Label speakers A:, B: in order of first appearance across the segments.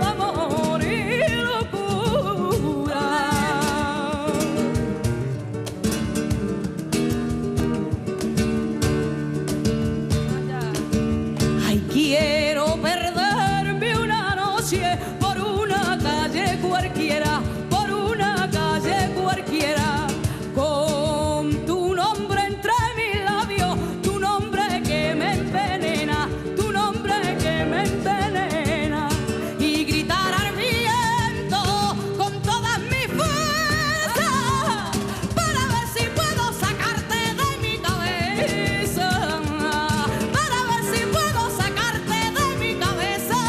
A: de amor y locura. Ay, quiero perderme una noche por una calle cualquiera, por una calle cualquiera, con tu nombre entre mis labios, tu nombre que me envenena, tu nombre que me envenena, y gritar al viento con todas mis fuerzas para ver si puedo sacarte de mi cabeza, para ver si puedo sacarte de mi cabeza.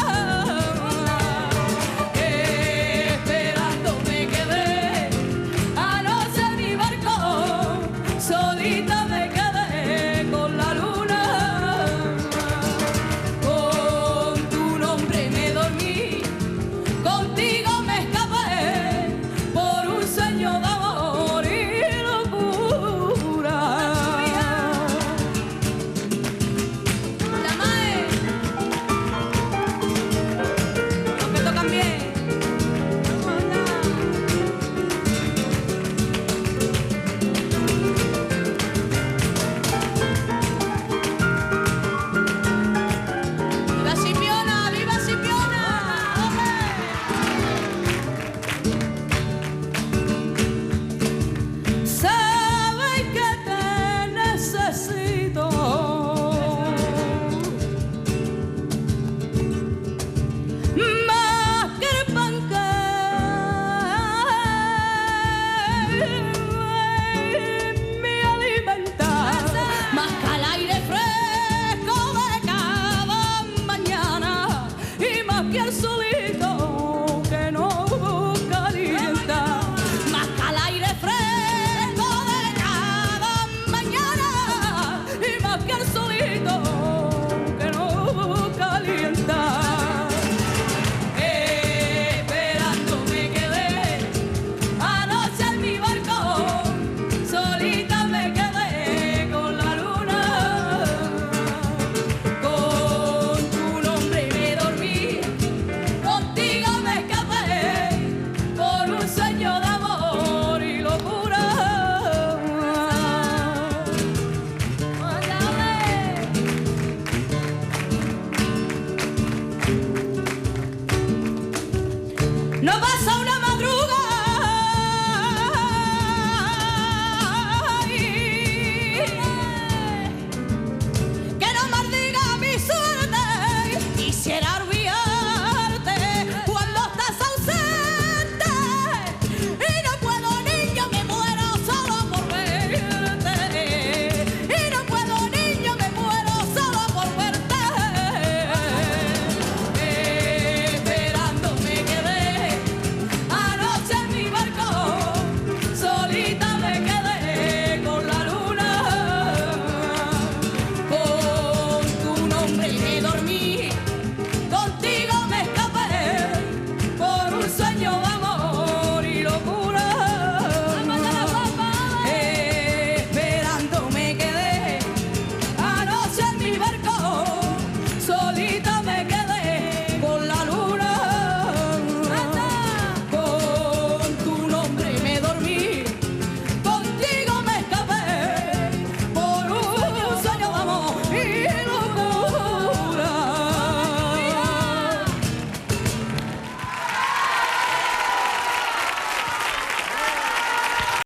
A: Esperando me quedé, anoche en mi barco, solita me quedé con la luna. Con tu nombre me dormí, contigo me escapé por un sueño de amor y locura. La mae, los que tocan bien. ¡Viva Sipiona! ¡Viva Sipiona! Sabes que te necesito, más que el pan que me alimenta, más que el aire fresco de cada mañana, y más que el solito que nos calienta, más que el aire fresco de cada mañana, y más que el solito que nos calienta. Esperando me quedé, anoche en mi barco, solita me quedé con la luna. Con tu nombre me dormí, contigo me escapé por un sueño de amor y locura. No pasa una